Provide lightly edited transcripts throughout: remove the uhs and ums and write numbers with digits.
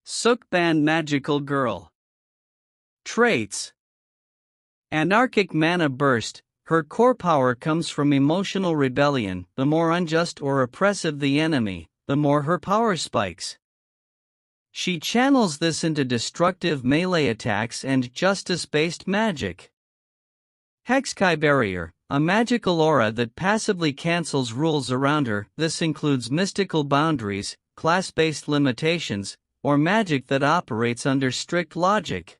Sukeban Magical Girl. Traits: Anarchic Mana Burst. Her core power comes from emotional rebellion. The more unjust or oppressive the enemy, the more her power spikes. She channels this into destructive melee attacks and justice-based magic. Hexkai Barrier, a magical aura that passively cancels rules around her. This includes mystical boundaries, class-based limitations, or magic that operates under strict logic.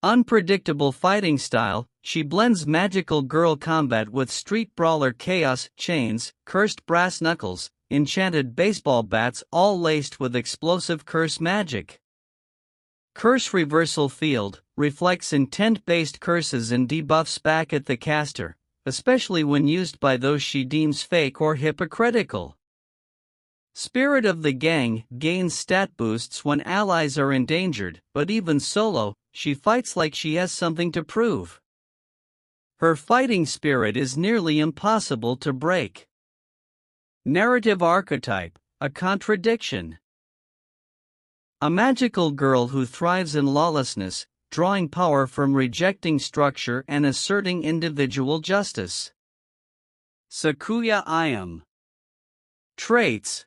Unpredictable fighting style. She blends magical girl combat with street brawler chaos, chains, cursed brass knuckles, enchanted baseball bats, all laced with explosive curse magic. Curse Reversal Field reflects intent-based curses and debuffs back at the caster, especially when used by those she deems fake or hypocritical. Spirit of the Gang gains stat boosts when allies are endangered, but even solo, she fights like she has something to prove. Her fighting spirit is nearly impossible to break. Narrative Archetype, a contradiction. A magical girl who thrives in lawlessness, drawing power from rejecting structure and asserting individual justice. Sakuya Ayame. Traits: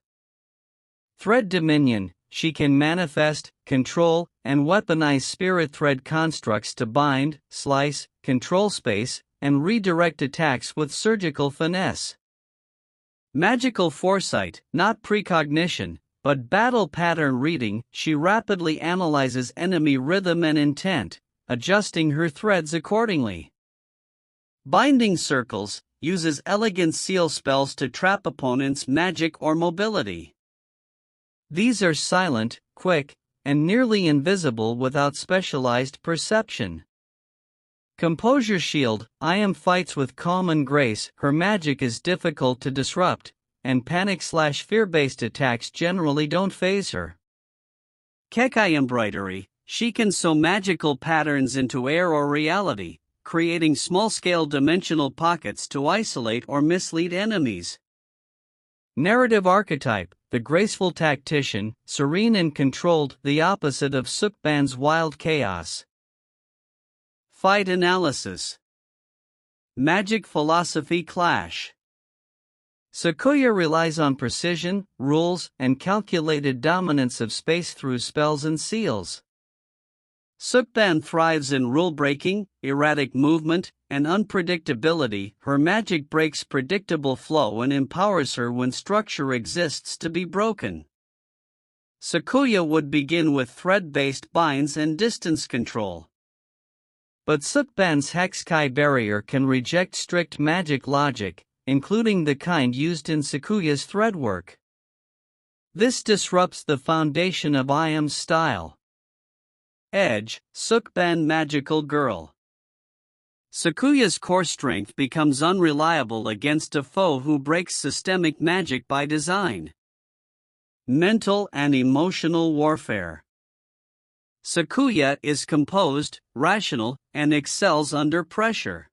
Thread Dominion. She can manifest, control, and weaponize spirit thread constructs to bind, slice, control space, and redirect attacks with surgical finesse. Magical Foresight, not precognition, but battle pattern reading. She rapidly analyzes enemy rhythm and intent, adjusting her threads accordingly. Binding Circles uses elegant seal spells to trap opponents' magic or mobility. These are silent, quick, and nearly invisible without specialized perception. Composure Shield. Ayame fights with calm and grace. Her magic is difficult to disrupt, and panic/fear-based attacks generally don't phase her. Kekai Embroidery. She can sew magical patterns into air or reality, creating small-scale dimensional pockets to isolate or mislead enemies. Narrative Archetype. The graceful tactician, serene and controlled, the opposite of Sukeban's wild chaos. Fight Analysis. Magic Philosophy Clash. Sakuya relies on precision, rules, and calculated dominance of space through spells and seals. Sukeban thrives in rule-breaking, erratic movement, and unpredictability. Her magic breaks predictable flow and empowers her when structure exists to be broken. Sakuya would begin with thread-based binds and distance control. But Sukeban's Hexkai Barrier can reject strict magic logic, including the kind used in Sakuya's threadwork. This disrupts the foundation of Ayame's style. Edge. Sukeban Magical Girl. Sakuya's core strength becomes unreliable against a foe who breaks systemic magic by design. Mental and Emotional Warfare. Sakuya is composed, rational, and excels under pressure.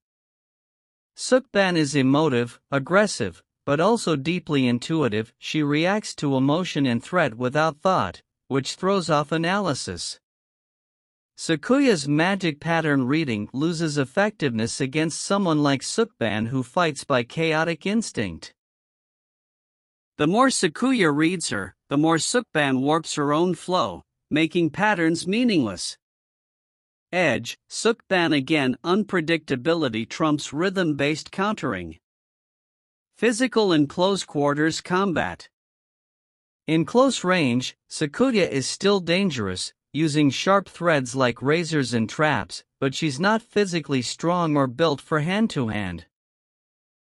Sukeban is emotive, aggressive, but also deeply intuitive. She reacts to emotion and threat without thought, which throws off analysis. Sakuya's magic pattern reading loses effectiveness against someone like Sukeban who fights by chaotic instinct. The more Sakuya reads her, the more Sukeban warps her own flow, making patterns meaningless. Edge. Sukeban again. Unpredictability trumps rhythm-based countering. Physical and close quarters combat. In close range, Sakuya is still dangerous, using sharp threads like razors and traps, but she's not physically strong or built for hand-to-hand.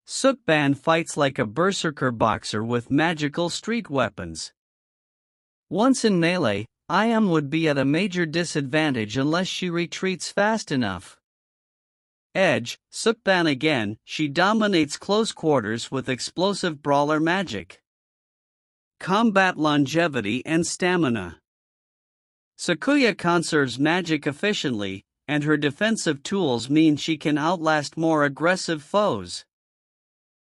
Sukeban fights like a berserker boxer with magical street weapons. Once in melee, Ayame would be at a major disadvantage unless she retreats fast enough. Edge. Sukeban again. She dominates close quarters with explosive brawler magic. Combat Longevity and Stamina. Sakuya conserves magic efficiently, and her defensive tools mean she can outlast more aggressive foes.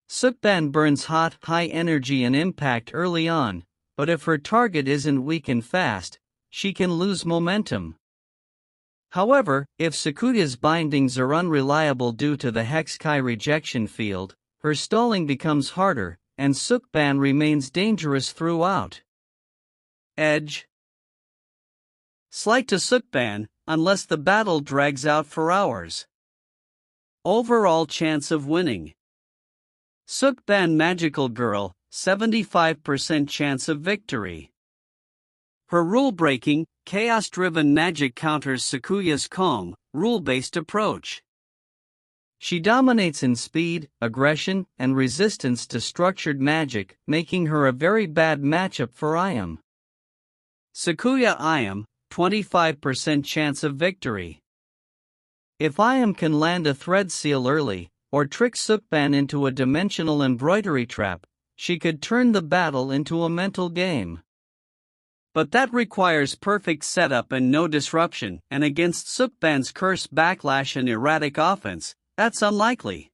Sukeban burns hot, high energy and impact early on, but if her target isn't weak and fast, she can lose momentum. However, if Sakuya's bindings are unreliable due to the Hex-Kai rejection field, her stalling becomes harder, and Sukeban remains dangerous throughout. Edge. Slight to Sukeban, unless the battle drags out for hours. Overall chance of winning. Sukeban Magical Girl, 75% chance of victory. Her rule-breaking, chaos-driven magic counters Sakuya's calm, rule-based approach. She dominates in speed, aggression, and resistance to structured magic, making her a very bad matchup for Ayame. Sakuya Ayame, 25% chance of victory. If Ayame can land a thread seal early, or trick Sukeban into a dimensional embroidery trap, she could turn the battle into a mental game. But that requires perfect setup and no disruption, and against Sukeban's curse backlash and erratic offense, that's unlikely.